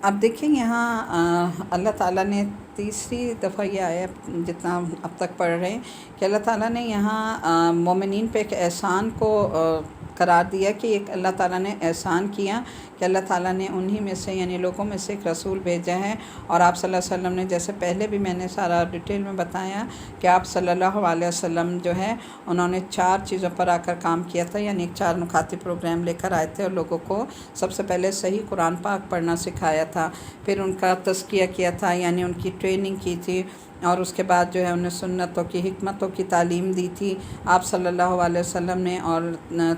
اب دیکھیں یہاں اللہ تعالیٰ نے تیسری دفعہ یہ آیا جتنا اب تک پڑھ رہے ہیں کہ اللہ تعالیٰ نے یہاں مومنین پہ ایک احسان کو قرار دیا کہ ایک اللہ تعالیٰ نے احسان کیا کہ اللہ تعالیٰ نے انہی میں سے یعنی لوگوں میں سے ایک رسول بھیجا ہے۔ اور آپ صلی اللہ علیہ وسلم نے جیسے پہلے بھی میں نے سارا ڈیٹیل میں بتایا کہ آپ صلی اللہ علیہ وسلم جو ہے انہوں نے 4 چیزوں پر آ کر کام کیا تھا، یعنی 4 نکاتی پروگرام لے کر آئے تھے اور لوگوں کو سب سے پہلے صحیح قرآن پاک پڑھنا سکھایا تھا، پھر ان کا تزکیہ کیا تھا یعنی ان کی ٹریننگ کی تھی، اور اس کے بعد جو ہے انہیں سنتوں کی حکمتوں کی تعلیم دی تھی آپ صلی اللہ علیہ وسلم نے، اور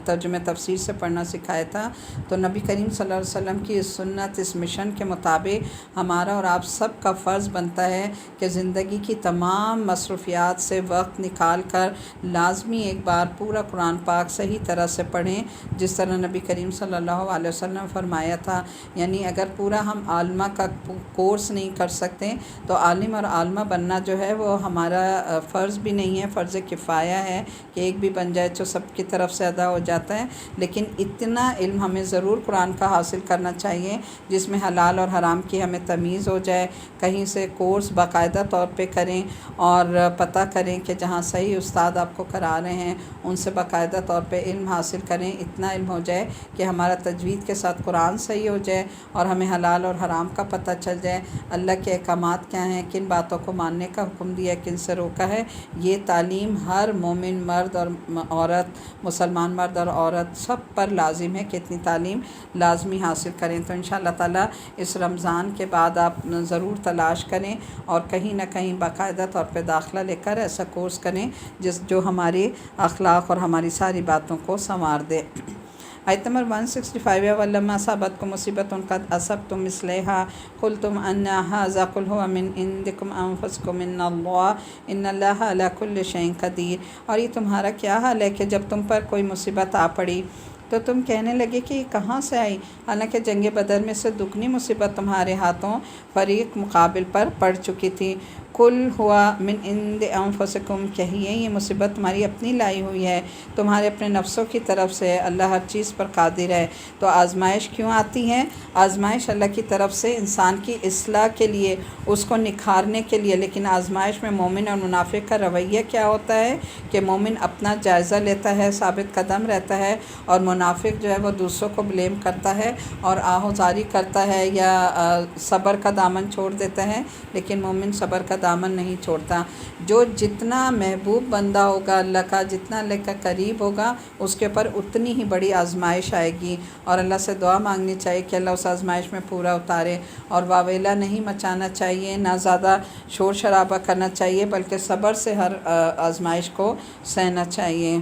ترجمہ تفسیر سے پڑھنا سکھایا تھا۔ تو نبی کریم صلی اللہ علیہ وسلم کی اس سنت، اس مشن کے مطابق ہمارا اور آپ سب کا فرض بنتا ہے کہ زندگی کی تمام مصروفیات سے وقت نکال کر لازمی ایک بار پورا قرآن پاک صحیح طرح سے پڑھیں، جس طرح نبی کریم صلی اللہ علیہ وسلم نے فرمایا تھا۔ یعنی اگر پورا ہم عالمہ کا کورس نہیں کر سکتے تو عالم اور عالمہ بننا جو ہے وہ ہمارا فرض بھی نہیں ہے، فرض کفایہ ہے کہ ایک بھی بن جائے تو سب کی طرف سے ادا ہو جاتا ہے، لیکن اتنا علم ہمیں ضرور قرآن کا حاصل کرنا چاہیے جس میں حلال اور حرام کی ہمیں تمیز ہو جائے، کہیں سے کورس باقاعدہ طور پہ کریں اور پتہ کریں کہ جہاں صحیح استاد آپ کو کرا رہے ہیں ان سے باقاعدہ طور پہ علم حاصل کریں، اتنا علم ہو جائے کہ ہمارا تجوید کے ساتھ قرآن صحیح ہو جائے اور ہمیں حلال اور حرام کا پتہ چل جائے، اللہ کے احکامات کیا ہیں، کن باتوں کو ماننے کا حکم دیا، کن سے روکا ہے۔ یہ تعلیم ہر مومن مرد اور عورت، مسلمان مرد اور عورت سب پر لازم ہے کہ اتنی تعلیم لازمی حاصل کریں۔ تو انشاءاللہ تعالی اس رمضان کے بعد آپ ضرور تلاش کریں اور کہیں نہ کہیں باقاعدہ طور پہ داخلہ لے کر ایسا کورس کریں جو ہماری اخلاق اور ہماری ساری باتوں کو سنوار دے۔ آیت نمبر 165 ہے وَلَمَّا أَصَابَتْكُم مُّصِیبَةٌ قَدْ أَصَبْتُم مِّثْلَهَا قُلْتُمْ أَنَّ هَٰذَا قُلْ هُوَ مِنْ عِندِكُمْ أَنفُسِكُمْ إِنَّ اللَّهَ عَلَىٰ كُلِّ شَيْءٍ قَدِيرٌ۔ اور یہ تمہارا کیا حال ہے کہ جب تم پر کوئی مصیبت آ پڑی تو تم کہنے لگے کہ یہ کہاں سے آئی، حالانکہ جنگ بدر میں سے دگنی مصیبت تمہارے ہاتھوں فریق مقابل پر پڑ چکی تھی۔ کل ہوا من عند انفسکم، کہیے یہ مصیبت تمہاری اپنی لائی ہوئی ہے، تمہارے اپنے نفسوں کی طرف سے، اللہ ہر چیز پر قادر ہے۔ تو آزمائش کیوں آتی ہے؟ آزمائش اللہ کی طرف سے انسان کی اصلاح کے لیے، اس کو نکھارنے کے لیے، لیکن آزمائش میں مومن اور منافق کا رویہ کیا ہوتا ہے کہ مومن اپنا جائزہ لیتا ہے، ثابت قدم رہتا ہے، اور منافق جو ہے وہ دوسروں کو بلیم کرتا ہے اور آہوزاری کرتا ہے یا صبر کا دامن چھوڑ دیتا ہے، لیکن مومن صبر کا دامن نہیں چھوڑتا۔ جو جتنا محبوب بندہ ہوگا اللہ کا، جتنا اللہ کا قریب ہوگا، اس کے اوپر اتنی ہی بڑی آزمائش آئے گی، اور اللہ سے دعا مانگنی چاہیے کہ اللہ اس آزمائش میں پورا اتارے، اور واویلا نہیں مچانا چاہیے، نہ زیادہ شور شرابہ کرنا چاہیے، بلکہ صبر سے ہر آزمائش کو سہنا چاہیے۔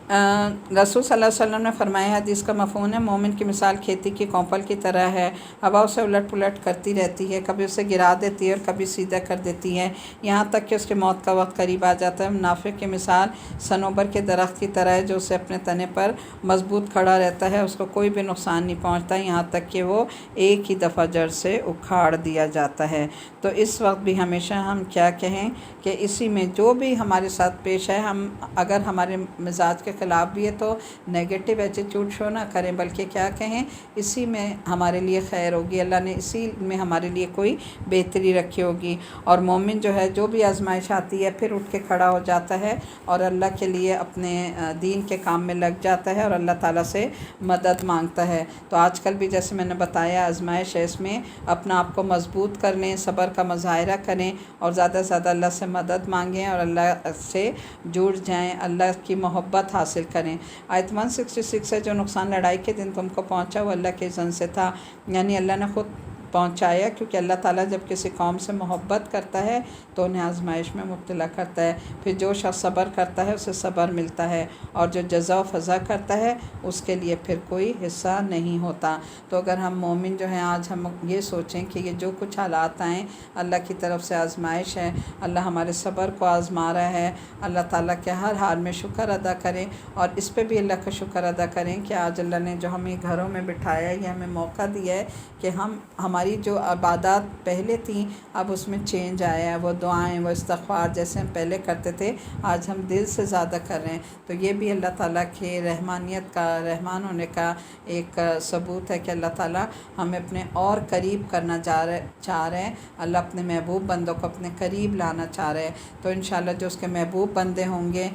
رسول صلی اللہ علیہ وسلم نے فرمایا، حدیث کا مفہوم ہے، مومن کی مثال کھیتی کی کونپل کی طرح ہے، ہوا اسے الٹ پلٹ کرتی رہتی ہے، کبھی اسے گرا دیتی ہے اور کبھی سیدھا کر دیتی ہے، یہاں تک کہ اس کی موت کا وقت قریب آ جاتا ہے۔ منافق کی مثال صنوبر کے درخت کی طرح ہے جو اسے اپنے تنے پر مضبوط کھڑا رہتا ہے، اس کو کوئی بھی نقصان نہیں پہنچتا، یہاں تک کہ وہ ایک ہی دفعہ جڑ سے اکھاڑ دیا جاتا ہے۔ تو اس وقت بھی ہمیشہ ہم کیا کہیں کہ اسی میں جو بھی ہمارے ساتھ پیش ہے، ہم اگر ہمارے مزاج کے خلاف بھی ہے تو نیگیٹو ایٹیٹیوڈ شو نہ کریں، بلکہ کیا کہیں اسی میں ہمارے لیے خیر ہوگی، اللہ نے اسی میں ہمارے لیے کوئی بہتری رکھی ہوگی۔ اور مومن جو ہے جو بھی آزمائش آتی ہے پھر اٹھ کے کھڑا ہو جاتا ہے اور اللہ کے لیے اپنے دین کے کام میں لگ جاتا ہے اور اللہ تعالیٰ سے مدد مانگتا ہے۔ تو آج کل بھی جیسے میں نے بتایا آزمائش ہے، اس میں اپنا آپ کو مضبوط کر لیں، صبر کا مظاہرہ کریں اور زیادہ سے زیادہ اللہ سے مدد مانگیں اور اللہ سے جڑ جائیں، اللہ کی محبت حاصل کریں۔ آیت 166 ہے، جو نقصان لڑائی کے دن تم کو پہنچا وہ اللہ کے اذن سے تھا، یعنی اللہ نے خود پہنچایا، کیونکہ اللہ تعالیٰ جب کسی قوم سے محبت کرتا ہے تو انہیں آزمائش میں مبتلا کرتا ہے، پھر جو شخص صبر کرتا ہے اسے صبر ملتا ہے، اور جو جزا و فضا کرتا ہے اس کے لیے پھر کوئی حصہ نہیں ہوتا۔ تو اگر ہم مومن جو ہیں آج ہم یہ سوچیں کہ یہ جو کچھ حالات آئیں اللہ کی طرف سے آزمائش ہے، اللہ ہمارے صبر کو آزما رہا ہے، اللہ تعالیٰ کے ہر حال میں شکر ادا کریں، اور اس پہ بھی اللہ کا شکر ادا کریں کہ آج اللہ نے جو ہمیں گھروں میں بٹھایا ہے، یہ ہمیں موقع دیا ہے کہ ہم ہماری جو عبادات پہلے تھیں اب اس میں چینج آیا ہے، وہ دعائیں، وہ استغفار جیسے ہم پہلے کرتے تھے آج ہم دل سے زیادہ کر رہے ہیں۔ تو یہ بھی اللہ تعالیٰ کے رحمانیت کا، رحمان ہونے کا ایک ثبوت ہے کہ اللہ تعالیٰ ہمیں اپنے اور قریب کرنا چاہ رہے ہیں۔ اللہ اپنے محبوب بندوں کو اپنے قریب لانا چاہ رہے ہیں۔ تو انشاءاللہ جو اس کے محبوب بندے ہوں گے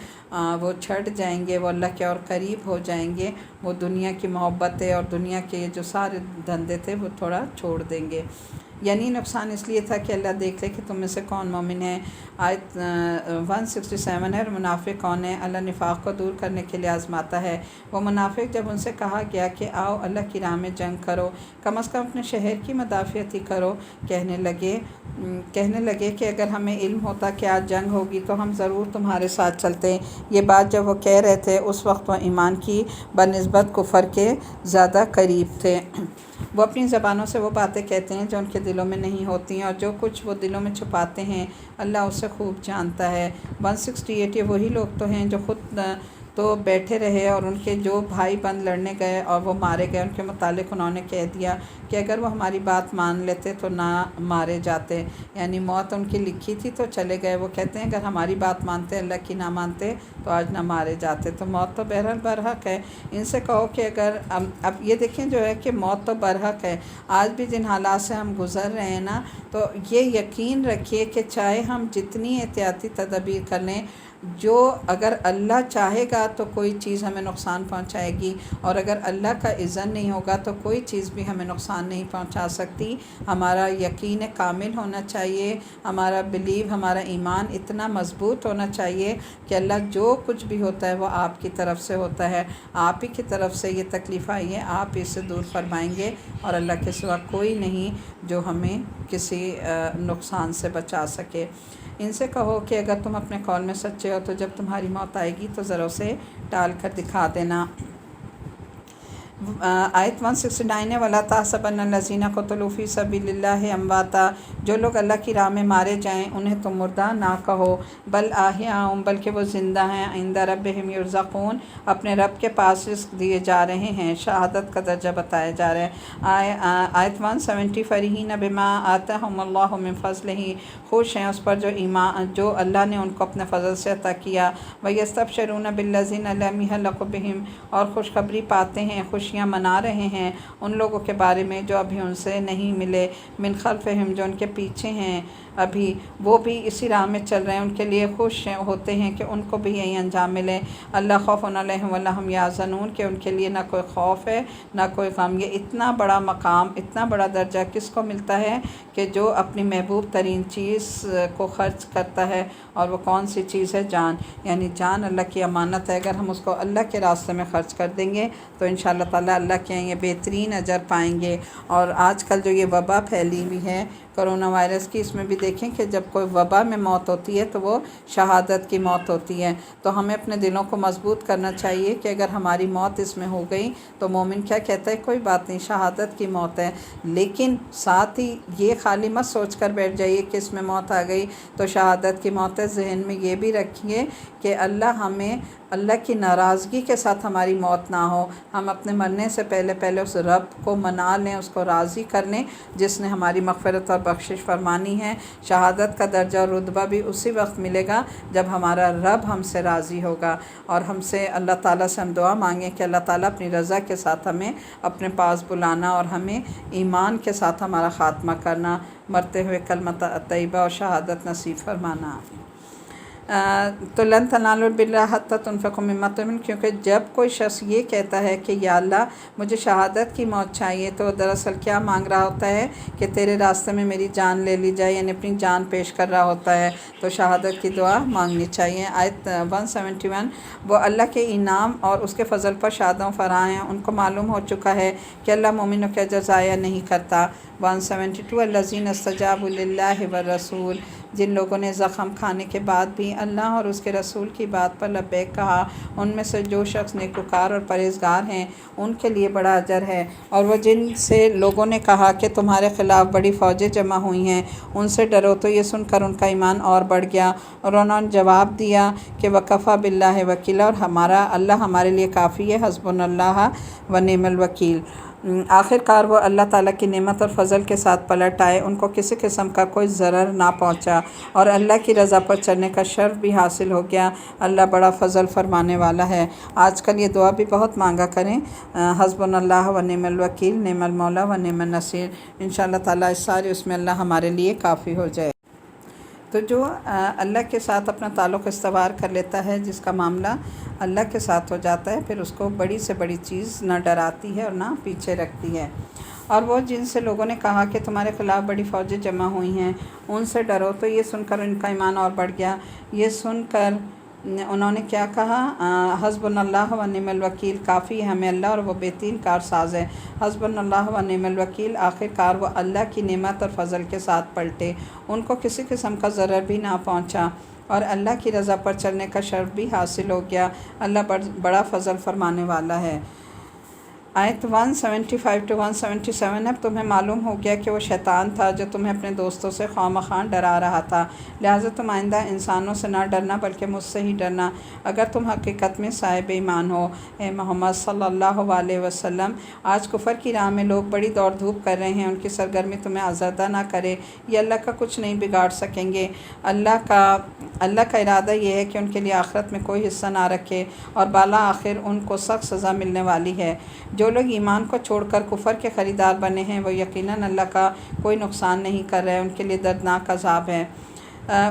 وہ چھٹ جائیں گے، وہ اللہ کے اور قریب ہو جائیں گے، وہ دنیا کی محبتیں اور دنیا کے جو سارے دھندے تھے وہ تھوڑا چھوڑ دیں گے۔ یعنی نقصان اس لیے تھا کہ اللہ دیکھ لے کہ تم میں سے کون مومن ہے۔ آیت 167 ہے، اور منافق کون ہے؟ اللہ نفاق کو دور کرنے کے لیے آزماتا ہے۔ وہ منافق جب ان سے کہا گیا کہ آؤ اللہ کی راہ میں جنگ کرو، کم از کم اپنے شہر کی مدافعت ہی کرو، کہنے لگے کہ اگر ہمیں علم ہوتا کہ آج جنگ ہوگی تو ہم ضرور تمہارے ساتھ چلتے۔ یہ بات جب وہ کہہ رہے تھے اس وقت وہ ایمان کی بنسبت کفر کے زیادہ قریب تھے۔ وہ اپنی زبانوں سے وہ باتیں کہتے ہیں جو ان کے دلوں میں نہیں ہوتی ہیں، اور جو کچھ وہ دلوں میں چھپاتے ہیں اللہ اسے خوب جانتا ہے۔ 168 یہ وہی لوگ تو ہیں جو خود تو بیٹھے رہے اور ان کے جو بھائی بند لڑنے گئے اور وہ مارے گئے، ان کے متعلق انہوں نے کہہ دیا کہ اگر وہ ہماری بات مان لیتے تو نہ مارے جاتے، یعنی موت ان کی لکھی تھی تو چلے گئے۔ وہ کہتے ہیں اگر ہماری بات مانتے، اللہ کی نہ مانتے تو آج نہ مارے جاتے۔ تو موت تو بہرحال برحق ہے۔ ان سے کہو کہ اگر اب یہ دیکھیں جو ہے کہ موت تو برحق ہے، آج بھی جن حالات سے ہم گزر رہے ہیں نا، تو یہ یقین رکھیے کہ چاہے ہم جتنی احتیاطی تدابیر کر لیں، جو اگر اللہ چاہے گا تو کوئی چیز ہمیں نقصان پہنچائے گی، اور اگر اللہ کا اذن نہیں ہوگا تو کوئی چیز بھی ہمیں نقصان نہیں پہنچا سکتی۔ ہمارا یقین کامل ہونا چاہیے، ہمارا ہمارا ایمان اتنا مضبوط ہونا چاہیے کہ اللہ جو کچھ بھی ہوتا ہے وہ آپ کی طرف سے ہوتا ہے، آپ ہی کی طرف سے یہ تکلیف آئی ہے، آپ اس سے دور فرمائیں گے، اور اللہ کے سوا کوئی نہیں جو ہمیں کسی نقصان سے بچا سکے۔ ان سے کہو کہ اگر تم اپنے قول میں سچے ہو تو جب تمہاری موت آئے گی تو ذرا اسے ٹال کر دکھا دینا۔ آیت 169 ہے، وَلَا تَحْسَبَنَّ الَّذِينَ قُتِلُوا فِي سَبِيلِ اللَّهِ أَمْوَاتًا، جو لوگ اللہ کی راہ میں مارے جائیں انہیں تم مردہ نہ کہو، بل احیاء، بلکہ وہ زندہ ہیں، عند ربہم یرزقون، اپنے رب کے پاس رزق دیے جا رہے ہیں، شہادت کا درجہ بتایا جا رہا ہے۔ آیت 170 فرحین بما آتاہم اللہ من فضلہ، خوش ہیں اس پر جو اللہ نے ان کو اپنے فضل سے عطا کیا، وَيَسْتَبْشِرُونَ بِالَّذِينَ لَمْ يَلْحَقُوا بِهِمْ، اور خوشخبری پاتے ہیں، خوشیاں منا رہے ہیں ان لوگوں کے بارے میں جو ابھی ان سے نہیں ملے، من خلفہم، جو ان کے پیچھے ہیں، ابھی وہ بھی اسی راہ میں چل رہے ہیں، ان کے لیے خوش ہوتے ہیں کہ ان کو بھی یہی انجام ملے۔ اللہ خوف علیہم ولا ہم یحزنون، کہ ان کے لیے نہ کوئی خوف ہے نہ کوئی غم۔ یہ اتنا بڑا مقام، اتنا بڑا درجہ کس کو ملتا ہے کہ جو اپنی محبوب ترین چیز کو خرچ کرتا ہے، اور وہ کون سی چیز ہے؟ جان، یعنی جان اللہ کی امانت ہے، اگر ہم اس کو اللہ کے راستے میں خرچ کر دیں گے تو انشاءاللہ تعالیٰ اللہ کے یہ بہترین اجر پائیں گے۔ اور آج کل جو یہ وبا پھیلی ہوئی ہے کرونا وائرس کی، اس میں بھی دیکھیں کہ جب کوئی وبا میں موت ہوتی ہے تو وہ شہادت کی موت ہوتی ہے۔ تو ہمیں اپنے دلوں کو مضبوط کرنا چاہیے کہ اگر ہماری موت اس میں ہو گئی تو مومن کیا کہتا ہے؟ کوئی بات نہیں، شہادت کی موت ہے، لیکن ساتھ ہی یہ خالی مت سوچ کر بیٹھ جائیے کہ اس میں موت آ گئی تو شہادت کی موت ہے۔ ذہن میں یہ بھی رکھیے کہ اللہ کی ناراضگی کے ساتھ ہماری موت نہ ہو، ہم اپنے مرنے سے پہلے اس رب کو منا لیں، اس کو راضی کر لیں جس نے ہماری مغفرت اور بخشش فرمانی ہے۔ شہادت کا درجہ اور رتبہ بھی اسی وقت ملے گا جب ہمارا رب ہم سے راضی ہوگا، اور ہم سے اللہ تعالیٰ سے ہم دعا مانگیں کہ اللہ تعالیٰ اپنی رضا کے ساتھ ہمیں اپنے پاس بلانا، اور ہمیں ایمان کے ساتھ ہمارا خاتمہ کرنا، مرتے ہوئے کلمہ طیبہ اور شہادت نصیب فرمانا۔ تو لن تنالوا البر حتی تنفقوا مما تحبون، کیونکہ جب کوئی شخص یہ کہتا ہے کہ یا اللہ مجھے شہادت کی موت چاہیے، تو دراصل کیا مانگ رہا ہوتا ہے کہ تیرے راستے میں میری جان لے لی جائے، یعنی اپنی جان پیش کر رہا ہوتا ہے۔ تو شہادت کی دعا مانگنی چاہیے۔ آیت 171، وہ اللہ کے انعام اور اس کے فضل پر شاد و فرح ہیں، ان کو معلوم ہو چکا ہے کہ اللہ مومنوں کا اجر ضائع نہیں کرتا۔ 172، الذین استجابوا للہ والرسول، جن لوگوں نے زخم کھانے کے بعد بھی اللہ اور اس کے رسول کی بات پر لبیک کہا، ان میں سے جو شخص نیکوکار اور پرہیزگار ہیں ان کے لیے بڑا اجر ہے۔ اور وہ جن سے لوگوں نے کہا کہ تمہارے خلاف بڑی فوجیں جمع ہوئی ہیں، ان سے ڈرو، تو یہ سن کر ان کا ایمان اور بڑھ گیا، اور انہوں نے جواب دیا کہ وکفیٰ باللہ وکیلا، اور اللہ ہمارے لیے کافی ہے، حسبنا اللہ ونعم الوکیل۔ آخر کار وہ اللہ تعالیٰ کی نعمت اور فضل کے ساتھ پلٹ آئے، ان کو کسی قسم کا کوئی ضرر نہ پہنچا اور اللہ کی رضا پر چلنے کا شرف بھی حاصل ہو گیا۔ اللہ بڑا فضل فرمانے والا ہے۔ آج کل یہ دعا بھی بہت مانگا کریں، حسبنا اللہ و نعم الوکیل، نعم المولا و نعم النصیر۔ انشاءاللہ تعالیٰ اس سارے اس میں اللہ ہمارے لیے کافی ہو جائے۔ تو جو اللہ کے ساتھ اپنا تعلق استوار کر لیتا ہے، جس کا معاملہ اللہ کے ساتھ ہو جاتا ہے، پھر اس کو بڑی سے بڑی چیز نہ ڈراتی ہے اور نہ پیچھے رکھتی ہے۔ اور وہ جن سے لوگوں نے کہا کہ تمہارے خلاف بڑی فوجیں جمع ہوئی ہیں، ان سے ڈرو، تو یہ سن کر ان کا ایمان اور بڑھ گیا۔ یہ سن کر انہوں نے کیا کہا؟ حسبنا اللہ و نعم الوکیل، کافی ہے ہمیں اللہ اور وہ بہترین کارساز ہے۔ حسبنا اللہ و نعم الوکیل، آخر کار وہ اللہ کی نعمت اور فضل کے ساتھ پلٹے، ان کو کسی قسم کا ضرر بھی نہ پہنچا اور اللہ کی رضا پر چلنے کا شرف بھی حاصل ہو گیا۔ اللہ بڑا فضل فرمانے والا ہے۔ آیت 175 to 177۔ اب تمہیں معلوم ہو گیا کہ وہ شیطان تھا جو تمہیں اپنے دوستوں سے خواہ مخواہ ڈرا رہا تھا، لہٰذا تم آئندہ انسانوں سے نہ ڈرنا بلکہ مجھ سے ہی ڈرنا، اگر تم حقیقت میں صاحب ایمان ہو۔ اے محمد صلی اللہ علیہ وسلم، آج کفر کی راہ میں لوگ بڑی دوڑ دھوپ کر رہے ہیں، ان کی سرگرمی تمہیں آزردہ نہ کرے، یہ اللہ کا کچھ نہیں بگاڑ سکیں گے۔ اللہ کا ارادہ یہ ہے کہ ان کے لیے آخرت میں کوئی حصہ نہ رکھے اور بالا آخر ان کو سخت سزا ملنے والی ہے۔ جو لوگ ایمان کو چھوڑ کر کفر کے خریدار بنے ہیں، وہ یقیناً اللہ کا کوئی نقصان نہیں کر رہے، ان کے لیے دردناک عذاب ہے۔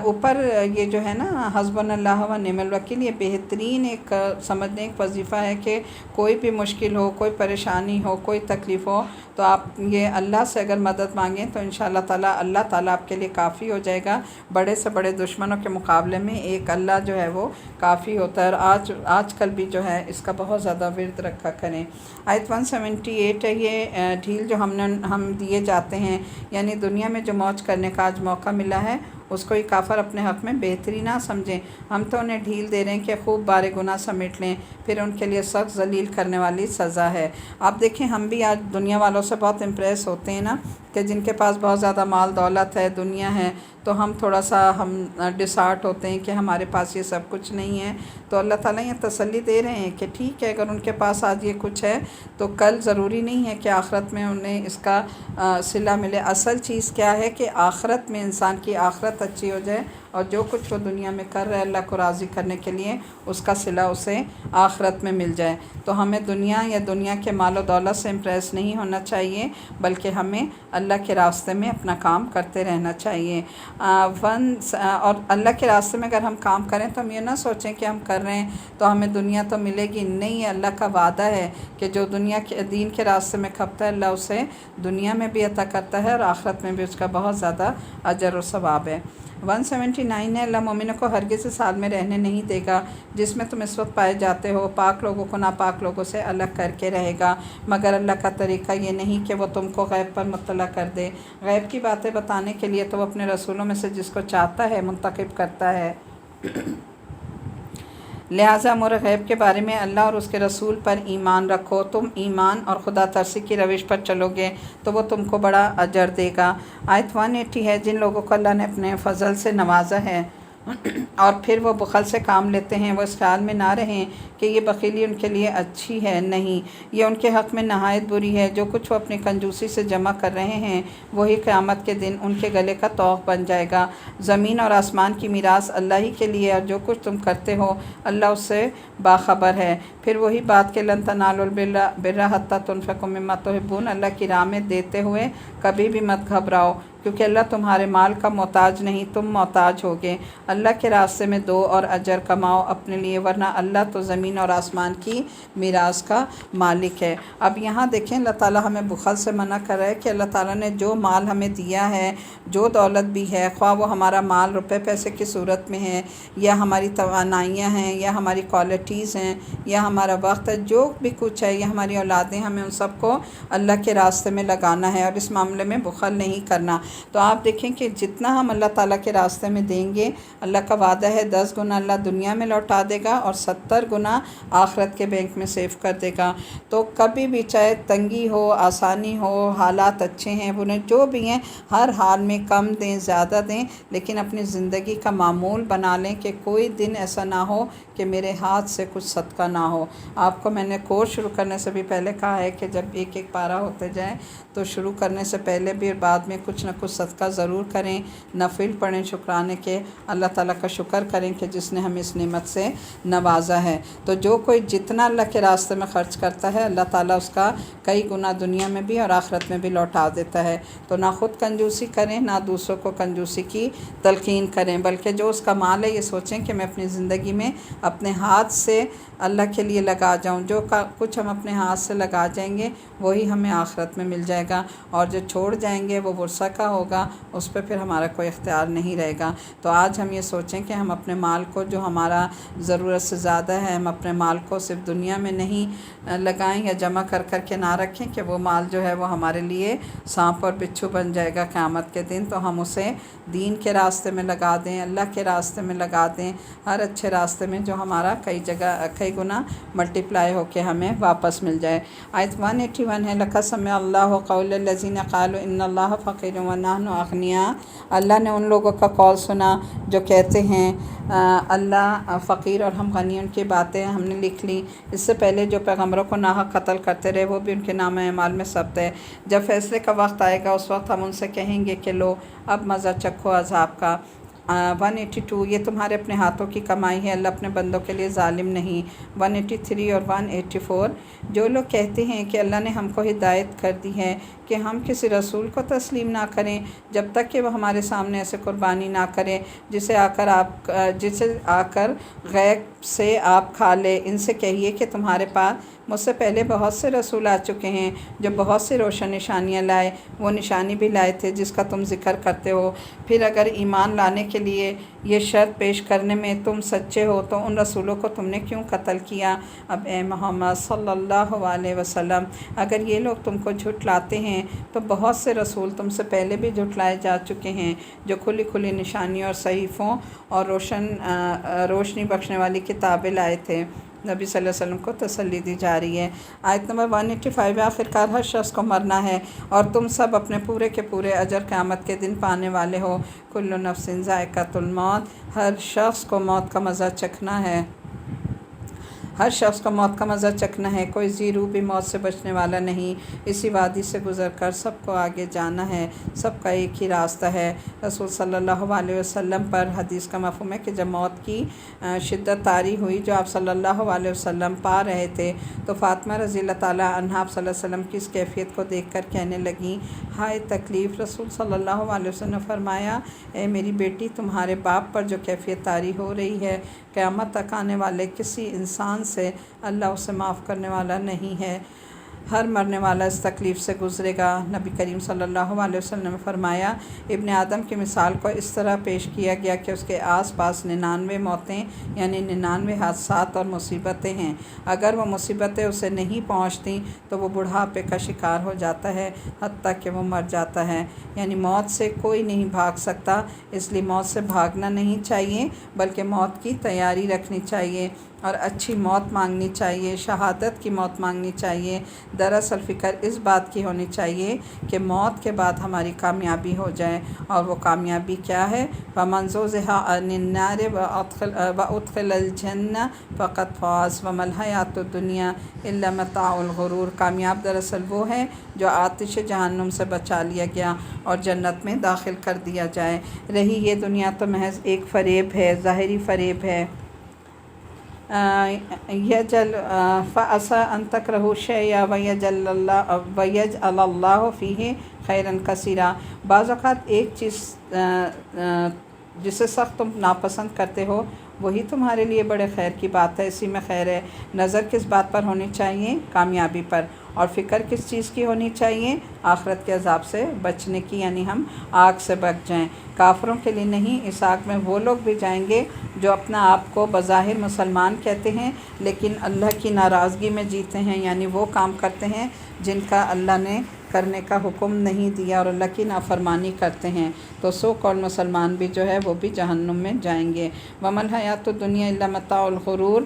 اوپر یہ جو ہے نا حسبنا اللہ و نعم الوکیل، یہ بہترین ایک سمجھنے ایک وظیفہ ہے کہ کوئی بھی مشکل ہو، کوئی پریشانی ہو، کوئی تکلیف ہو، تو آپ یہ اللہ سے اگر مدد مانگیں تو انشاءاللہ تعالیٰ اللہ تعالیٰ آپ کے لیے کافی ہو جائے گا۔ بڑے سے بڑے دشمنوں کے مقابلے میں ایک اللہ جو ہے وہ کافی ہوتا ہے، اور آج کل بھی جو ہے اس کا بہت زیادہ ورد رکھا کریں۔ آیت 178 ہے، یہ ڈھیل جو ہم دیے جاتے ہیں، یعنی دنیا میں جو موج کرنے کا آج موقع ملا ہے، اس کو یہ کافر اپنے حق میں بہتری نہ سمجھیں۔ ہم تو انہیں ڈھیل دے رہے ہیں کہ خوب بارے گناہ سمیٹ لیں، پھر ان کے لیے سخت ذلیل کرنے والی سزا ہے۔ آپ دیکھیں، ہم بھی آج دنیا والوں سے بہت امپریس ہوتے ہیں نا، کہ جن کے پاس بہت زیادہ مال دولت ہے، دنیا ہے، تو ہم تھوڑا سا ڈسہارٹ ہوتے ہیں کہ ہمارے پاس یہ سب کچھ نہیں ہے۔ تو اللہ تعالیٰ یہ تسلی دے رہے ہیں کہ ٹھیک ہے، اگر ان کے پاس آج یہ کچھ ہے تو کل ضروری نہیں ہے کہ آخرت میں انہیں اس کا صلہ ملے۔ اصل چیز کیا ہے کہ آخرت میں انسان کی آخرت اچھی ہو جائے، اور جو کچھ وہ دنیا میں کر رہا ہے اللہ کو راضی کرنے کے لیے، اس کا صلہ اسے آخرت میں مل جائے۔ تو ہمیں دنیا یا دنیا کے مال و دولت سے امپریس نہیں ہونا چاہیے، بلکہ ہمیں اللہ کے راستے میں اپنا کام کرتے رہنا چاہیے۔ اور اللہ کے راستے میں اگر ہم کام کریں تو ہم یہ نہ سوچیں کہ ہم کر رہے ہیں تو ہمیں دنیا تو ملے گی نہیں۔ اللہ کا وعدہ ہے کہ جو دنیا کے دین کے راستے میں کھپتا ہے، اللہ اسے دنیا میں بھی عطا کرتا ہے اور آخرت میں بھی اس کا بہت زیادہ اجر و ثواب ہے۔ 179 ہے، اللہ مومنوں کو ہرگز اس حال میں رہنے نہیں دے گا جس میں تم اس وقت پائے جاتے ہو، پاک لوگوں کو ناپاک لوگوں سے الگ کر کے رہے گا، مگر اللہ کا طریقہ یہ نہیں کہ وہ تم کو غیب پر مطلع کر دے۔ غیب کی باتیں بتانے کے لیے تو وہ اپنے رسولوں میں سے جس کو چاہتا ہے منتخب کرتا ہے، لہٰذا امور غیب کے بارے میں اللہ اور اس کے رسول پر ایمان رکھو۔ تم ایمان اور خدا ترسی کی روش پر چلو گے تو وہ تم کو بڑا اجر دے گا۔ آیت 180 ہے، جن لوگوں کو اللہ نے اپنے فضل سے نوازا ہے اور پھر وہ بخل سے کام لیتے ہیں، وہ اس خیال میں نہ رہیں کہ یہ بخیلی ان کے لیے اچھی ہے، نہیں، یہ ان کے حق میں نہایت بری ہے۔ جو کچھ وہ اپنی کنجوسی سے جمع کر رہے ہیں وہی قیامت کے دن ان کے گلے کا طوق بن جائے گا۔ زمین اور آسمان کی میراث اللہ ہی کے لیے، اور جو کچھ تم کرتے ہو اللہ اس سے باخبر ہے۔ پھر وہی بات کہ لن تنالوا البر حتی تنفقوا مما تحبون، اللہ کی راہ میں دیتے ہوئے کبھی بھی مت گھبراؤ، کیونکہ اللہ تمہارے مال کا محتاج نہیں، تم محتاج ہوگے۔ اللہ کے راستے میں دو اور اجر کماؤ اپنے لیے، ورنہ اللہ تو زمین اور آسمان کی میراث کا مالک ہے۔ اب یہاں دیکھیں، اللہ تعالیٰ ہمیں بخل سے منع کر رہا ہے کہ اللہ تعالیٰ نے جو مال ہمیں دیا ہے، جو دولت بھی ہے، خواہ وہ ہمارا مال روپے پیسے کی صورت میں ہے، یا ہماری توانائیاں ہیں، یا ہماری کوالٹیز ہیں، یا ہمارا وقت ہے، جو بھی کچھ ہے، یا ہماری اولادیں، ہمیں ان سب کو اللہ کے راستے میں لگانا ہے اور اس معاملے میں بخل نہیں کرنا۔ تو آپ دیکھیں کہ جتنا ہم اللہ تعالیٰ کے راستے میں دیں گے، اللہ کا وعدہ ہے 10 گنا اللہ دنیا میں لوٹا دے گا اور 70 گنا آخرت کے بینک میں سیو کر دے گا۔ تو کبھی بھی چاہے تنگی ہو، آسانی ہو، حالات اچھے ہیں برے جو بھی ہیں، ہر حال میں کم دیں زیادہ دیں، لیکن اپنی زندگی کا معمول بنا لیں کہ کوئی دن ایسا نہ ہو کہ میرے ہاتھ سے کچھ صدقہ نہ ہو۔ آپ کو میں نے کورس شروع کرنے سے بھی پہلے کہا ہے کہ جب ایک ایک پارہ ہوتے جائیں تو شروع کرنے سے پہلے بھی اور بعد میں کچھ نہ کچھ صدقہ ضرور کریں، نفل پڑھیں شکرانے کے، اللہ تعالیٰ کا شکر کریں کہ جس نے ہمیں اس نعمت سے نوازا ہے۔ تو جو کوئی جتنا اللہ کے راستے میں خرچ کرتا ہے، اللہ تعالیٰ اس کا کئی گنا دنیا میں بھی اور آخرت میں بھی لوٹا دیتا ہے۔ تو نہ خود کنجوسی کریں، نہ دوسروں کو کنجوسی کی تلقین کریں، بلکہ جو اس کا مال ہے یہ سوچیں کہ میں اپنی زندگی میں اپنے ہاتھ سے اللہ کے لیے لگا جاؤں۔ جو کچھ ہم اپنے ہاتھ سے لگا جائیں گے وہی ہمیں آخرت میں مل جائے گا، اور جو چھوڑ جائیں گے وہ ورثہ کا ہوگا، اس پہ پھر ہمارا کوئی اختیار نہیں رہے گا۔ تو آج ہم یہ سوچیں کہ ہم اپنے مال کو جو ہمارا ضرورت سے زیادہ ہے، ہم اپنے مال کو صرف دنیا میں نہیں لگائیں یا جمع کر کر کے نہ رکھیں کہ وہ مال جو ہے وہ ہمارے لیے سانپ اور بچھو بن جائے گا قیامت کے دن۔ تو ہم اسے دین کے راستے میں لگا دیں، اللہ کے راستے میں لگا دیں، ہر اچھے راستے میں جو ہمارا کئی گنا ملٹیپلائی ہو کے ہمیں واپس مل جائے۔ آیت 181 ہے، لَقَدْ سَمِعَ اللَّهُ قَوْلَ الَّذِينَ قَالُوا إِنَّ اللَّهَ فَقِيرٌ وَنَحْنُ أَغْنِيَاءُ۔ اللہ نے ان لوگوں کا قول سنا جو کہتے ہیں اللہ فقیر اور ہم غنی، ان کی باتیں ہم نے لکھ لی۔ اس سے پہلے جو پیغمبروں کو ناحق قتل کرتے رہے وہ بھی ان کے نامہ اعمال میں ثبت ہے۔ جب فیصلے کا وقت آئے گا اس وقت ہم ان سے کہیں گے کہ لو اب مزہ چکھو عذاب کا۔ 182 یہ تمہارے اپنے ہاتھوں کی کمائی ہے، اللہ اپنے بندوں کے لیے ظالم نہیں۔ 183 اور 184 جو لوگ کہتے ہیں کہ اللہ نے ہم کو ہدایت کر دی ہے کہ ہم کسی رسول کو تسلیم نہ کریں جب تک کہ وہ ہمارے سامنے ایسے قربانی نہ کرے جسے آ کر غیب سے آپ کھا لے۔ ان سے کہیے کہ تمہارے پاس مجھ سے پہلے بہت سے رسول آ چکے ہیں جو بہت سے روشن نشانیاں لائے، وہ نشانی بھی لائے تھے جس کا تم ذکر کرتے ہو۔ پھر اگر ایمان لانے کے لیے یہ شرط پیش کرنے میں تم سچے ہو تو ان رسولوں کو تم نے کیوں قتل کیا؟ اب اے محمد صلی اللہ علیہ وسلم اگر یہ لوگ تم کو جھٹلاتے ہیں تو بہت سے رسول تم سے پہلے بھی جھٹلائے جا چکے ہیں جو کھلی کھلی نشانیوں اور صحیفوں اور روشنی بخشنے والی کتابیں لائے تھے۔ نبی صلی اللہ علیہ وسلم کو تسلی دی جا رہی ہے۔ آیت نمبر 185 آخرکار ہر شخص کو مرنا ہے اور تم سب اپنے پورے کے پورے اجر قیامت کے دن پانے والے ہو۔ کل نفس ذائقۃ الموت ہر شخص کو موت کا مزہ چکھنا ہے، ہر شخص کو موت کا مزہ چکھنا ہے، کوئی زیرو بھی موت سے بچنے والا نہیں۔ اسی وادی سے گزر کر سب کو آگے جانا ہے، سب کا ایک ہی راستہ ہے۔ رسول صلی اللہ علیہ وسلم پر حدیث کا مفہوم ہے کہ جب موت کی شدت طاری ہوئی جو آپ صلی اللہ علیہ وسلم پا رہے تھے تو فاطمہ رضی اللہ تعالیٰ عنہا آپ صلی اللہ علیہ وسلم کی اس کیفیت کو دیکھ کر کہنے لگیں ہائے تکلیف۔ رسول صلی اللہ علیہ وسلم نے فرمایا اے میری بیٹی تمہارے باپ پر جو کیفیت طاری ہو رہی ہے قیامت تک آنے والے کسی انسان سے اللہ اسے معاف کرنے والا نہیں ہے، ہر مرنے والا اس تکلیف سے گزرے گا۔ نبی کریم صلی اللہ علیہ وسلم نے فرمایا ابن آدم کی مثال کو اس طرح پیش کیا گیا کہ اس کے آس پاس 99 موتیں یعنی 99 حادثات اور مصیبتیں ہیں، اگر وہ مصیبتیں اسے نہیں پہنچتیں تو وہ بڑھاپے کا شکار ہو جاتا ہے حتیٰ کہ وہ مر جاتا ہے۔ یعنی موت سے کوئی نہیں بھاگ سکتا، اس لیے موت سے بھاگنا نہیں چاہیے بلکہ موت کی تیاری رکھنی چاہیے اور اچھی موت مانگنی چاہیے، شہادت کی موت مانگنی چاہیے۔ دراصل فکر اس بات کی ہونی چاہیے کہ موت کے بعد ہماری کامیابی ہو جائے، اور وہ کامیابی کیا ہے؟ فَمَنْ زُحْزِحَ عَنِ النَّارِ وَأُدْخِلَ الْجَنَّةَ فَقَدْ فَازَ وَمَا الْحَيَاةُ الدُّنْيَا إِلَّا مَتَاعُ الْغُرُورِ۔ کامیاب دراصل وہ ہے جو آتش جہنم سے بچا لیا گیا اور جنت میں داخل کر دیا جائے۔ رہی یہ دنیا تو محض ایک فریب ہے، ظاہری فریب ہے۔ یجل فعسى ان تکرہوا شیئا ویجعل اللہ فیہ خیرا کثیرا۔ بعض اوقات ایک چیز جسے سخت تم ناپسند کرتے ہو وہی تمہارے لیے بڑے خیر کی بات ہے، اسی میں خیر ہے۔ نظر کس بات پر ہونی چاہیے؟ کامیابی پر۔ اور فکر کس چیز کی ہونی چاہیے؟ آخرت کے عذاب سے بچنے کی، یعنی ہم آگ سے بچ جائیں۔ کافروں کے لیے نہیں، اس آگ میں وہ لوگ بھی جائیں گے جو اپنا آپ کو بظاہر مسلمان کہتے ہیں لیکن اللہ کی ناراضگی میں جیتے ہیں، یعنی وہ کام کرتے ہیں جن کا اللہ نے کرنے کا حکم نہیں دیا اور اللہ کی نافرمانی کرتے ہیں تو سو کال مسلمان بھی جو ہے وہ بھی جہنم میں جائیں گے۔ وَمَا الْحَيَاةُ الدُّنْيَا إِلَّا مَتَاعُ الْغُرُورِ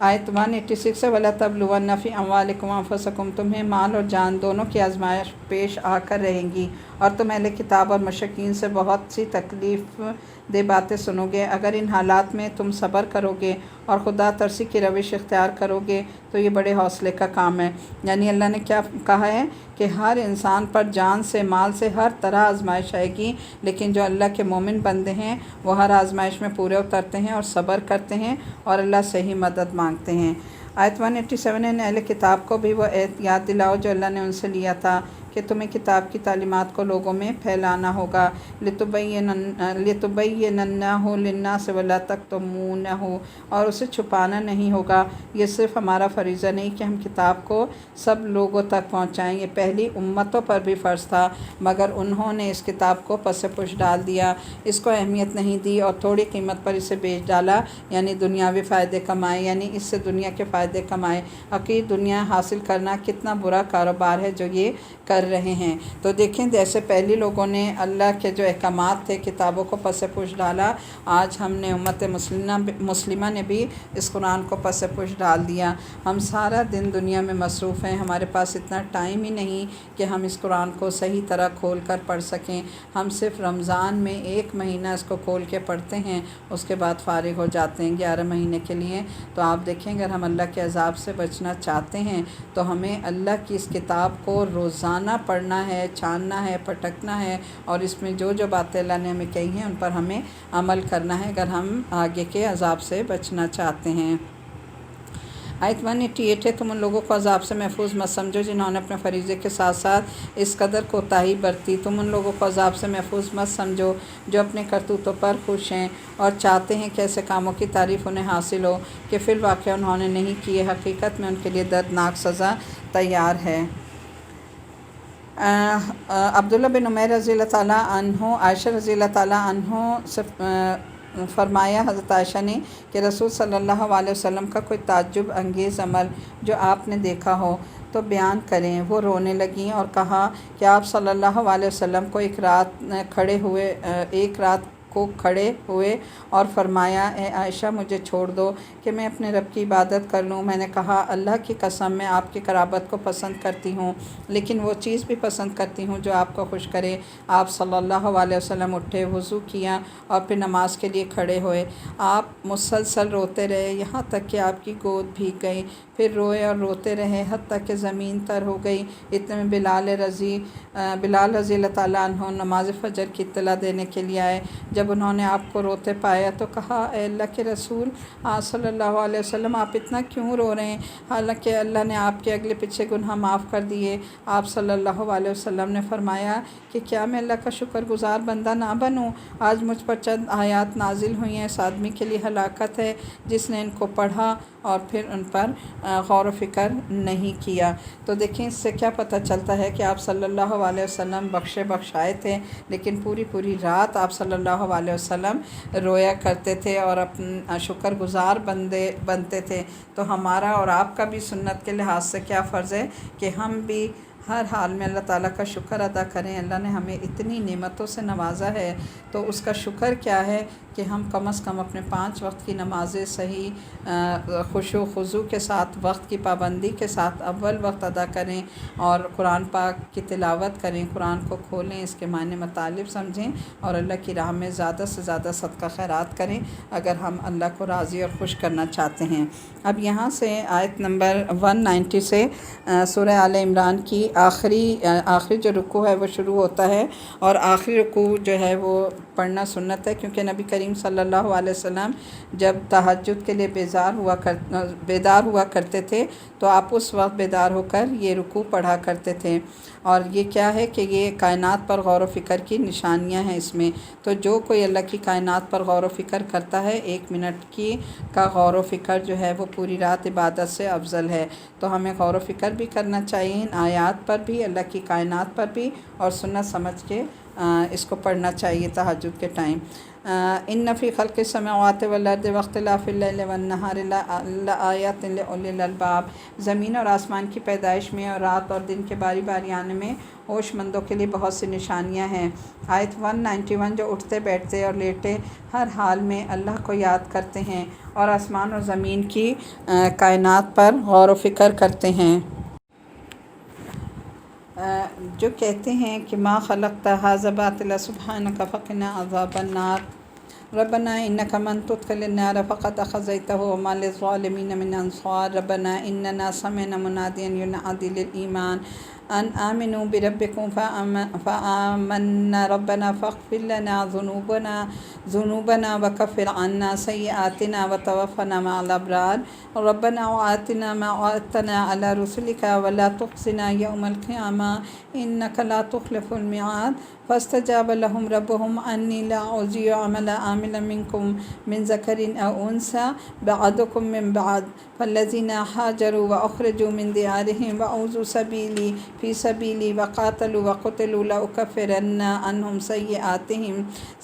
آیت 186 سے وَلَتَبْلُوَنَّ فِي أَمْوَالِكُمْ وَأَنفُسِكُمْ، تمہیں مال اور جان دونوں کی آزمائش پیش آ کر رہیں گی اور تم اہل کتاب اور مشرکین سے بہت سی تکلیف دہ باتیں سنو گے۔ اگر ان حالات میں تم صبر کرو گے اور خدا ترسی کی روش اختیار کرو گے تو یہ بڑے حوصلے کا کام ہے۔ یعنی اللہ نے کیا کہا ہے کہ ہر انسان پر جان سے مال سے ہر طرح آزمائش آئے گی، لیکن جو اللہ کے مومن بندے ہیں وہ ہر آزمائش میں پورے اترتے ہیں اور صبر کرتے ہیں اور اللہ سے ہی مدد مانگتے ہیں۔ آیت 187 اہل کتاب کو بھی وہ یاد دلاؤ جو اللہ نے ان سے لیا تھا کہ تمہیں کتاب کی تعلیمات کو لوگوں میں پھیلانا ہوگا، لِتُبَيِّنَنَّهُ لِلنَّاسِ وَلَا تَكْتُمُونَهُ، اور اسے چھپانا نہیں ہوگا۔ یہ صرف ہمارا فریضہ نہیں کہ ہم کتاب کو سب لوگوں تک پہنچائیں، یہ پہلی امتوں پر بھی فرض تھا مگر انہوں نے اس کتاب کو پس پش ڈال دیا، اس کو اہمیت نہیں دی اور تھوڑی قیمت پر اسے بیچ ڈالا، یعنی دنیاوی فائدے کمائے، یعنی اس سے دنیا کے فائدے کمائے۔ حقیقی دنیا حاصل کرنا کتنا برا کاروبار ہے جو یہ کر رہے ہیں۔ تو دیکھیں جیسے پہلی لوگوں نے اللہ کے جو احکامات تھے کتابوں کو پس پش ڈالا، آج ہم نے امت مسلمہ نے بھی اس قرآن کو پس پش ڈال دیا۔ ہم سارا دن دنیا میں مصروف ہیں، ہمارے پاس اتنا ٹائم ہی نہیں کہ ہم اس قرآن کو صحیح طرح کھول کر پڑھ سکیں۔ ہم صرف رمضان میں 1 مہینہ اس کو کھول کے پڑھتے ہیں، اس کے بعد فارغ ہو جاتے ہیں 11 مہینے کے لیے۔ تو آپ دیکھیں اگر ہم اللہ کے عذاب سے بچنا چاہتے ہیں تو ہمیں اللہ کی اس کتاب کو روزانہ پڑھنا ہے، چھاننا ہے، پٹکنا ہے اور اس میں جو جو باتیں اللہ نے ہمیں کہی ہیں ان پر ہمیں عمل کرنا ہے اگر ہم آگے کے عذاب سے بچنا چاہتے ہیں۔ آیت 188 ہے تم ان لوگوں کو عذاب سے محفوظ مت سمجھو جنہوں نے اپنے فریضے کے ساتھ ساتھ اس قدر کوتاہی برتی۔ تم ان لوگوں کو عذاب سے محفوظ مت سمجھو جو اپنے کرتوتوں پر خوش ہیں اور چاہتے ہیں کہ ایسے کاموں کی تعریف انہیں حاصل ہو کہ فی الواقع انہوں نے نہیں کیے، حقیقت میں ان کے لیے دردناک سزا تیار ہے۔ عبداللہ بن عمیر رضی اللہ تعالیٰ عنہ عائشہ رضی اللہ تعالیٰ عنہ سے فرمایا حضرت عائشہ نے کہ رسول صلی اللہ علیہ وسلم کا کوئی تعجب انگیز عمل جو آپ نے دیکھا ہو تو بیان کریں۔ وہ رونے لگیں اور کہا کہ آپ صلی اللہ علیہ وسلم کو ایک رات کو کھڑے ہوئے اور فرمایا اے عائشہ مجھے چھوڑ دو کہ میں اپنے رب کی عبادت کر لوں۔ میں نے کہا اللہ کی قسم میں آپ کی قرابت کو پسند کرتی ہوں لیکن وہ چیز بھی پسند کرتی ہوں جو آپ کو خوش کرے۔ آپ صلی اللہ علیہ وسلم اٹھے، وضو کیا اور پھر نماز کے لیے کھڑے ہوئے۔ آپ مسلسل روتے رہے یہاں تک کہ آپ کی گود بھیگ گئی، پھر روئے اور روتے رہے حتیٰ کہ زمین تر ہو گئی۔ اتنے میں بلال رضی اللہ تعالیٰ عنہ نماز فجر کی اطلاع دینے کے لیے آئے۔ جب انہوں نے آپ کو روتے پایا تو کہا اے اللہ کے رسول صلی اللہ علیہ وسلم آپ اتنا کیوں رو رہے ہیں حالانکہ اللہ نے آپ کے اگلے پچھلے گناہ معاف کر دیے۔ آپ صلی اللہ علیہ وسلم نے فرمایا کہ کیا میں اللہ کا شکر گزار بندہ نہ بنوں؟ آج مجھ پر چند آیات نازل ہوئی ہیں، اس آدمی کے لیے ہلاکت ہے جس نے ان کو پڑھا اور پھر ان پر غور و فکر نہیں کیا۔ تو دیکھیں اس سے کیا پتہ چلتا ہے کہ آپ صلی اللہ علیہ وسلم بخشائے تھے لیکن پوری رات آپ صلی اللہ علیہ وسلم رویا کرتے تھے اور اپنا شکر گزار بنتے تھے۔ تو ہمارا اور آپ کا بھی سنت کے لحاظ سے کیا فرض ہے کہ ہم بھی ہر حال میں اللہ تعالیٰ کا شکر ادا کریں۔ اللہ نے ہمیں اتنی نعمتوں سے نوازا ہے تو اس کا شکر کیا ہے کہ ہم کم از کم اپنے 5 وقت کی نمازیں صحیح خشوع و خضوع کے ساتھ، وقت کی پابندی کے ساتھ اول وقت ادا کریں اور قرآن پاک کی تلاوت کریں، قرآن کو کھولیں، اس کے معنی مطالب سمجھیں اور اللہ کی راہ میں زیادہ سے زیادہ صدقہ خیرات کریں اگر ہم اللہ کو راضی اور خوش کرنا چاہتے ہیں۔ اب یہاں سے آیت نمبر 190 سے سورہ آل عمران کی آخری جو رکوع ہے وہ شروع ہوتا ہے اور آخری رکوع جو ہے وہ پڑھنا سنت ہے کیونکہ نبی کریم صلی اللہ علیہ وسلم جب تہجد کے لیے بیدار ہوا کرتے تھے تو آپ اس وقت بیدار ہو کر یہ رکوع پڑھا کرتے تھے۔ اور یہ کیا ہے کہ یہ کائنات پر غور و فکر کی نشانیاں ہیں اس میں۔ تو جو کوئی اللہ کی کائنات پر غور و فکر کرتا ہے 1 منٹ کا غور و فکر جو ہے وہ پوری رات عبادت سے افضل ہے۔ تو ہمیں غور و فکر بھی کرنا چاہیے ان آیات پر بھی، اللہ کی کائنات پر بھی، اور سنت سمجھ کے اس کو پڑھنا چاہیے تہجد کے ٹائم۔ ان فی خلق السماوات والارض واختلاف اللیل والنہار لآیات لأولی الالباب، زمین اور آسمان کی پیدائش میں اور رات اور دن کے باری باری آنے میں ہوش مندوں کے لیے بہت سی نشانیاں ہیں۔ آیت 191، جو اٹھتے بیٹھتے اور لیٹے ہر حال میں اللہ کو یاد کرتے ہیں اور آسمان اور زمین کی کائنات پر غور و فکر کرتے ہیں۔ جو کہتے ہیں کہ ما خلقت ھذا باطلا سبحانک فقنا عذاب النار، ربنا انک من تدخل النار فقد اخزیتہ وما للظالمین من انصار، ربنا اننا سمعنا منادیا ینادی للایمان ان آمنوا بربکم فآمنا ربنا فاغفر لنا ذنوبنا وکفر عنا سیئاتنا وتوفنا مع الابرار، ربنا وآتنا ما وعدتنا على رسلك ولا تخزنا يوم القيامة إنك لا تخلف الميعاد، فاستجاب لهم ربهم أني لا أضيع عمل منكم من ذكر أو أنثى بعضكم من بعض، فالذين هاجروا وأخرجوا من ديارهم وأوذوا في سبيلي وقاتلوا وقتلوا لأكفرن عنهم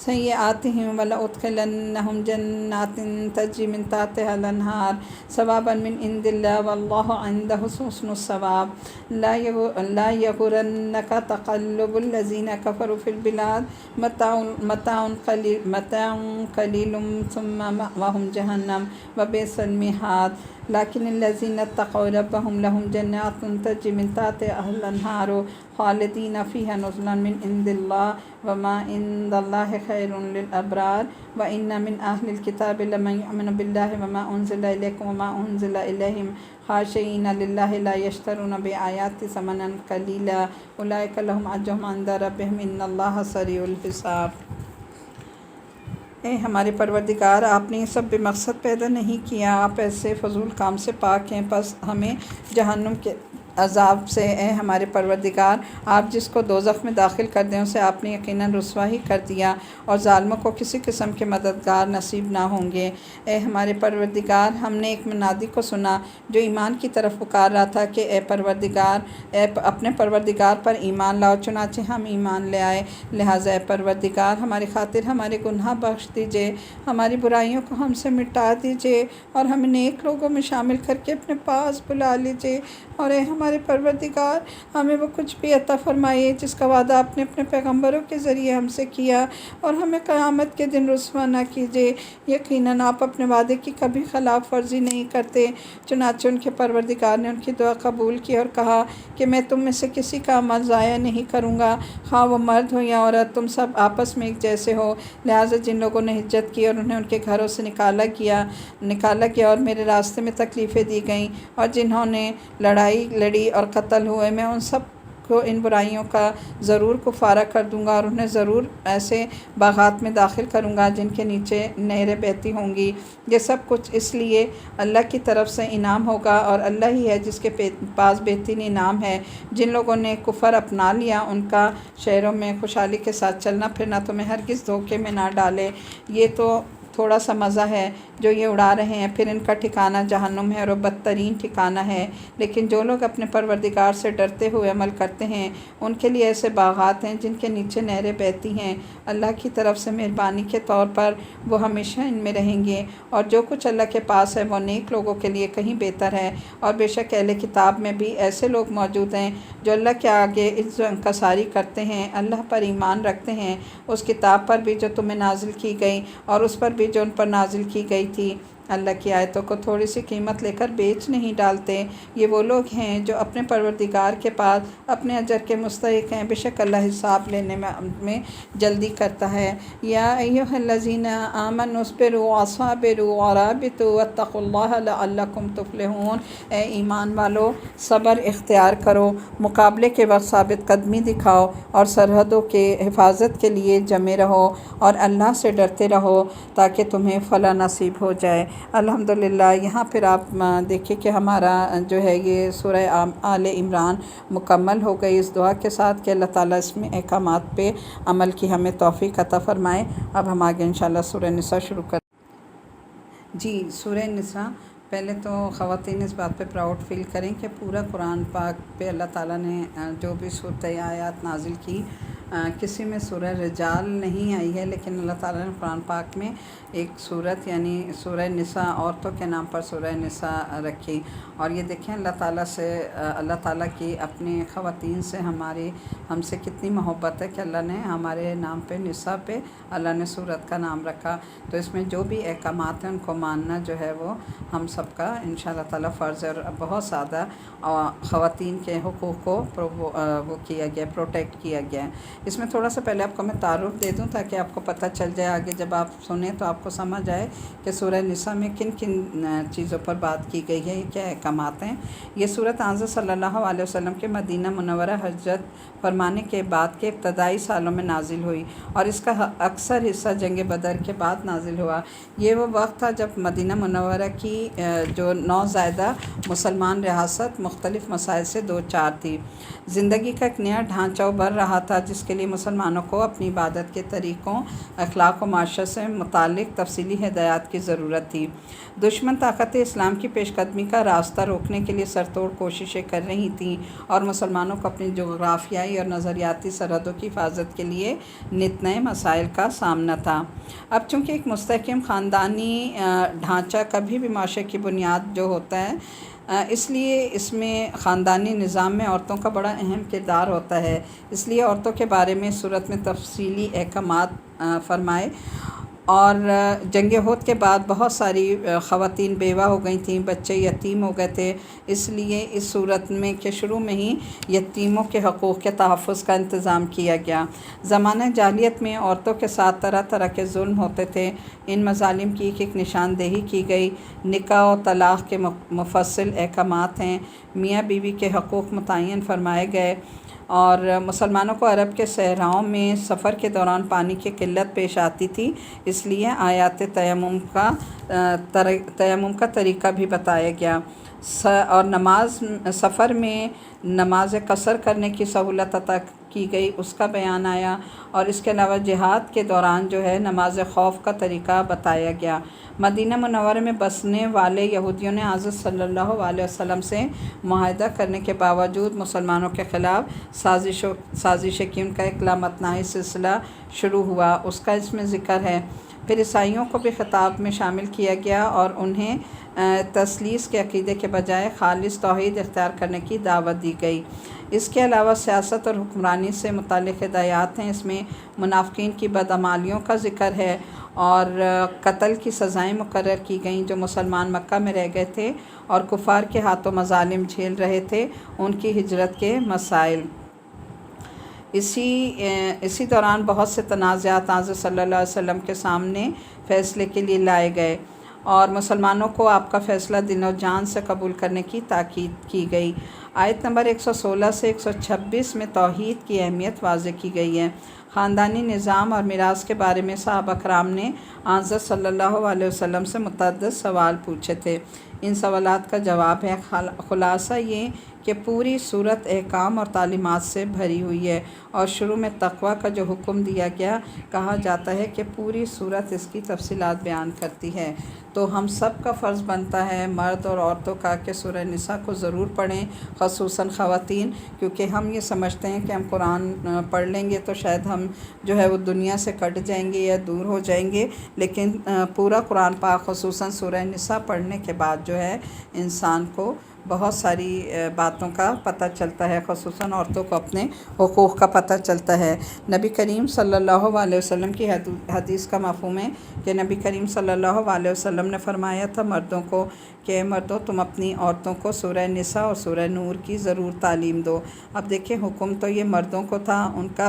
سيئاتهم ولأدخلنهم جنات تجري من تحتها الأنهار ثوابا من عند الله والله عنده حسن الثواب، لا يغرنك تقلب الذين كفروا في البلاد، متاع قليل ثم مأواهم جهنم وبئس المهاد، لكن الذين اتقوا ربهم لهم جنات تجري من تحتها الأنهار خالدين فيها نزلا من عند الله وما عند الله خير للأبرار، وإن من أهل الكتاب لمن يؤمن بالله وما أنزل إليكم وما أنزل إليهم خاشعين لله لا يشترون بآيات ثمنا قليلا أولئك لهم أجرهم عند ربهم إن الله سريع الحساب۔ اے ہمارے پروردگار، آپ نے یہ سب بے مقصد پیدا نہیں کیا، آپ ایسے فضول کام سے پاک ہیں، پس ہمیں جہنم کے عذاب سے اے ہمارے پروردگار، آپ جس کو دوزخ میں داخل کر دیں اسے آپ نے یقیناً رسوا ہی کر دیا، اور ظالموں کو کسی قسم کے مددگار نصیب نہ ہوں گے۔ اے ہمارے پروردگار، ہم نے ایک منادی کو سنا جو ایمان کی طرف پکار رہا تھا کہ اے اپنے پروردگار پر ایمان لاؤ، چنانچہ ہم ایمان لے آئے، لہٰذا اے پروردگار ہماری خاطر ہمارے گناہ بخش دیجئے، ہماری برائیوں کو ہم سے مٹا دیجئے اور ہمیں نیک لوگوں میں شامل کر کے اپنے پاس بلا لیجئے، اور اے ہمارے پروردگار ہمیں وہ کچھ بھی عطا فرمائیے جس کا وعدہ آپ نے اپنے پیغمبروں کے ذریعے ہم سے کیا، اور ہمیں قیامت کے دن رسوا نہ کیجیے، یقیناً آپ اپنے وعدے کی کبھی خلاف ورزی نہیں کرتے۔ چنانچہ ان کے پروردگار نے ان کی دعا قبول کی اور کہا کہ میں تم میں سے کسی کا عمل ضائع نہیں کروں گا، خواہ وہ مرد ہو یا عورت، تم سب آپس میں ایک جیسے ہو، لہٰذا جن لوگوں نے ہجرت کی اور انہیں ان کے گھروں سے نکالا گیا اور میرے راستے میں تکلیفیں دی گئیں، اور جنہوں نے لڑائی لڑی اور قتل ہوئے، میں ان سب کو ان برائیوں کا ضرور کفارہ کر دوں گا اور انہیں ضرور ایسے باغات میں داخل کروں گا جن کے نیچے نہریں بہتی ہوں گی۔ یہ سب کچھ اس لیے اللہ کی طرف سے انعام ہوگا، اور اللہ ہی ہے جس کے پاس بہترین انعام ہے۔ جن لوگوں نے کفر اپنا لیا ان کا شہروں میں خوشحالی کے ساتھ چلنا پھرنا تمہیں ہرگز دھوکے میں نہ ڈالے، یہ تو تھوڑا سا مزہ ہے جو یہ اڑا رہے ہیں، پھر ان کا ٹھکانہ جہنم ہے اور وہ بدترین ٹھکانہ ہے۔ لیکن جو لوگ اپنے پروردگار سے ڈرتے ہوئے عمل کرتے ہیں ان کے لیے ایسے باغات ہیں جن کے نیچے نہریں بہتی ہیں، اللہ کی طرف سے مہربانی کے طور پر وہ ہمیشہ ان میں رہیں گے، اور جو کچھ اللہ کے پاس ہے وہ نیک لوگوں کے لیے کہیں بہتر ہے۔ اور بے شک اہل کتاب میں بھی ایسے لوگ موجود ہیں جو اللہ کے آگے عجز و انکساری کرتے ہیں، اللہ پر ایمان رکھتے ہیں، اس کتاب پر بھی جو تمہیں نازل کی گئی اور اس پر بھی جو ان پر نازل کی گئی تھی، اللہ کی آیتوں کو تھوڑی سی قیمت لے کر بیچ نہیں ڈالتے۔ یہ وہ لوگ ہیں جو اپنے پروردگار کے پاس اپنے اجر کے مستحق ہیں، بے شک اللہ حساب لینے میں جلدی کرتا ہے۔ یا ایھا الذین آمنوا اصبروا وصابروا ورابطوا واتقوا اللہ لعلکم تفلحون، اے ایمان والو صبر اختیار کرو، مقابلے کے وقت ثابت قدمی دکھاؤ، اور سرحدوں کے حفاظت کے لیے جمے رہو، اور اللہ سے ڈرتے رہو تاکہ تمہیں فلاح نصیب ہو جائے۔ الحمدللہ یہاں پھر آپ دیکھیں کہ ہمارا جو ہے یہ سورہ آل عمران مکمل ہو گئی اس دعا کے ساتھ کہ اللہ تعالیٰ اس میں احکامات پہ عمل کی ہمیں توفیق عطا فرمائے۔ اب ہم آگے انشاءاللہ سورہ نساء شروع کریں۔ جی سورہ نساء، پہلے تو خواتین اس بات پہ پراؤڈ فیل کریں کہ پورا قرآن پاک پہ اللہ تعالیٰ نے جو بھی صورت آیات نازل کی کسی میں سورہ رجال نہیں آئی ہے، لیکن اللہ تعالیٰ نے قرآن پاک میں ایک صورت یعنی سورہ نساء عورتوں کے نام پر سورہ نساء رکھی۔ اور یہ دیکھیں اللہ تعالیٰ کی اپنی خواتین سے ہم سے کتنی محبت ہے کہ اللہ نے ہمارے نام پہ نساء پہ اللہ نے صورت کا نام رکھا۔ تو اس میں جو بھی احکامات ہیں ان کو ماننا جو ہے وہ ہم سب کا انشاءاللہ تعالیٰ فرض ہے، اور بہت زیادہ خواتین کے حقوق کو وہ کیا گیا، پروٹیکٹ کیا گیا ہے۔ اس میں تھوڑا سا پہلے آپ کو میں تعارف دے دوں تاکہ آپ کو پتہ چل جائے، آگے جب آپ سنیں تو آپ کو سمجھ آئے کہ سورہ نساء میں کن کن چیزوں پر بات کی گئی ہے، یہ کیا احکامات ہیں۔ یہ سورت حضرت صلی اللہ علیہ وسلم کے مدینہ منورہ ہجرت فرمانے کے بعد کے ابتدائی سالوں میں نازل ہوئی، اور اس کا اکثر حصہ جنگ بدر کے بعد نازل ہوا۔ یہ وہ وقت تھا جب مدینہ منورہ کی جو نوزائیدہ مسلمان ریاست مختلف مسائل سے دو چار تھی۔ زندگی کا ایک نیا ڈھانچہ ابھر رہا تھا جس کے لیے مسلمانوں کو اپنی عبادت کے طریقوں، اخلاق و معاشرت سے متعلق تفصیلی ہدایات کی ضرورت تھی۔ دشمن طاقت اسلام کی پیش قدمی کا راستہ روکنے کے لیے سرتوڑ کوششیں کر رہی تھیں، اور مسلمانوں کو اپنی جغرافیائی اور نظریاتی سرحدوں کی حفاظت کے لیے نت نئے مسائل کا سامنا تھا۔ اب چونکہ ایک مستحکم خاندانی ڈھانچہ کبھی بھی معاشرے کی بنیاد جو ہوتا ہے، اس لیے اس میں خاندانی نظام میں عورتوں کا بڑا اہم کردار ہوتا ہے، اس لیے عورتوں کے بارے میں صورت میں تفصیلی احکامات فرمائے۔ اور جنگ احد کے بعد بہت ساری خواتین بیوہ ہو گئی تھیں، بچے یتیم ہو گئے تھے، اس لیے اس صورت میں کے شروع میں ہی یتیموں کے حقوق کے تحفظ کا انتظام کیا گیا۔ زمانہ جاہلیت میں عورتوں کے ساتھ طرح طرح کے ظلم ہوتے تھے، ان مظالم کی ایک نشاندہی کی گئی۔ نکاح و طلاق کے مفصل احکامات ہیں، میاں بیوی کے حقوق متعین فرمائے گئے، اور مسلمانوں کو عرب کے صحراؤں میں سفر کے دوران پانی کی قلت پیش آتی تھی، اس لیے آیات تیمم کا طریقہ بھی بتایا گیا، اور سفر میں نماز قصر کرنے کی سہولت عطا کی گئی، اس کا بیان آیا، اور اس کے علاوہ جہاد کے دوران جو ہے نماز خوف کا طریقہ بتایا گیا۔ مدینہ منورہ میں بسنے والے یہودیوں نے حضرت صلی اللہ علیہ وسلم سے معاہدہ کرنے کے باوجود مسلمانوں کے خلاف سازشیں کی، ان کا ایک لامتناہی سلسلہ شروع ہوا، اس کا اس میں ذکر ہے۔ پھر عیسائیوں کو بھی خطاب میں شامل کیا گیا اور انہیں تثلیث کے عقیدے کے بجائے خالص توحید اختیار کرنے کی دعوت دی گئی۔ اس کے علاوہ سیاست اور حکمرانی سے متعلق ہدایات ہیں، اس میں منافقین کی بدعمالیوں کا ذکر ہے، اور قتل کی سزائیں مقرر کی گئیں جو مسلمان مکہ میں رہ گئے تھے اور کفار کے ہاتھوں مظالم جھیل رہے تھے، ان کی ہجرت کے مسائل۔ اسی دوران بہت سے تنازعات حضرت صلی اللہ علیہ وسلم کے سامنے فیصلے کے لیے لائے گئے، اور مسلمانوں کو آپ کا فیصلہ دل و جان سے قبول کرنے کی تاکید کی گئی۔ آیت نمبر 116 سے 126 میں توحید کی اہمیت واضح کی گئی ہے۔ خاندانی نظام اور میراث کے بارے میں صحابہ کرام نے حضرت صلی اللہ علیہ وسلم سے متعدد سوال پوچھے تھے، ان سوالات کا جواب ہے خلاصہ یہ کہ پوری صورت احکام اور تعلیمات سے بھری ہوئی ہے، اور شروع میں تقویٰ کا جو حکم دیا گیا، کہا جاتا ہے کہ پوری صورت اس کی تفصیلات بیان کرتی ہے۔ تو ہم سب کا فرض بنتا ہے، مرد اور عورتوں کا، کہ سورہ نساء کو ضرور پڑھیں، خصوصاً خواتین، کیونکہ ہم یہ سمجھتے ہیں کہ ہم قرآن پڑھ لیں گے تو شاید ہم جو ہے وہ دنیا سے کٹ جائیں گے یا دور ہو جائیں گے، لیکن پورا قرآن پاک خصوصاً سورہ نساء پڑھنے کے بعد جو ہے انسان کو بہت ساری باتوں کا پتہ چلتا ہے، خصوصاً عورتوں کو اپنے حقوق کا پتہ چلتا ہے۔ نبی کریم صلی اللہ علیہ وسلم کی حدیث کا مفہوم ہے کہ نبی کریم صلی اللہ علیہ وسلم نے فرمایا تھا مردوں کو کہ مردوں تم اپنی عورتوں کو سورہ نساء اور سورہ نور کی ضرور تعلیم دو۔ اب دیکھیں حکم تو یہ مردوں کو تھا، ان کا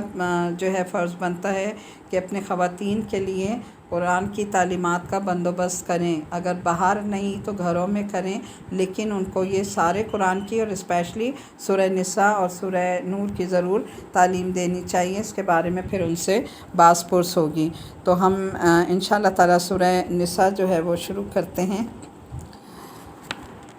جو ہے فرض بنتا ہے کہ اپنے خواتین کے لیے قرآن کی تعلیمات کا بندوبست کریں، اگر باہر نہیں تو گھروں میں کریں، لیکن ان کو یہ سارے قرآن کی اور اسپیشلی سورہ نساء اور سورہ نور کی ضرور تعلیم دینی چاہیے، اس کے بارے میں پھر ان سے باز پرس ہوگی۔ تو ہم انشاءاللہ تعالیٰ سورہ نساء جو ہے وہ شروع کرتے ہیں۔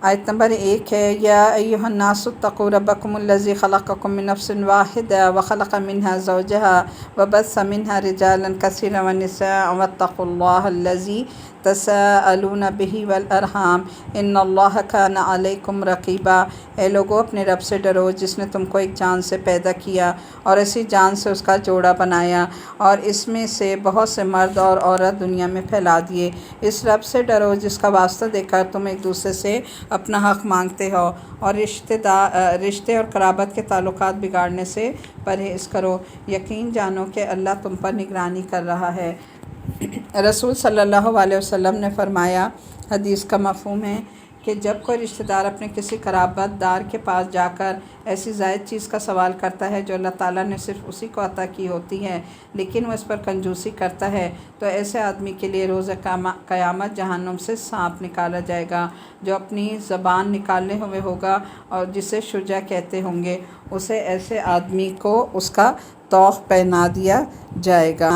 آیت نمبر 1 ہے، یا ایھا الناس اتقوا ربکم الذی خلقکم من نفس واحدہ وخلق منها زوجها وبث منها رجالا کثیرا ونساء واتقوا اللہ الذی تساءلون به والارحام ان اللہ کان علیکم رقیبا۔ اے لوگو اپنے رب سے ڈرو جس نے تم کو ایک جان سے پیدا کیا اور اسی جان سے اس کا جوڑا بنایا اور اس میں سے بہت سے مرد اور عورت دنیا میں پھیلا دیے۔ اس رب سے ڈرو جس کا واسطہ دے کر تم ایک دوسرے سے اپنا حق مانگتے ہو اور رشتے اور قرابت کے تعلقات بگاڑنے سے پرہیز کرو۔ یقین جانو کہ اللہ تم پر نگرانی کر رہا ہے۔ رسول صلی اللہ علیہ وسلم نے فرمایا، حدیث کا مفہوم ہے کہ جب کوئی رشتہ دار اپنے کسی قرابت دار کے پاس جا کر ایسی زائد چیز کا سوال کرتا ہے جو اللہ تعالیٰ نے صرف اسی کو عطا کی ہوتی ہے لیکن وہ اس پر کنجوسی کرتا ہے، تو ایسے آدمی کے لیے روز قیامت جہنم سے سانپ نکالا جائے گا جو اپنی زبان نکالے ہوئے ہوگا اور جسے شجع کہتے ہوں گے۔ اسے ایسے آدمی کو اس کا طوق پہنا دیا جائے گا۔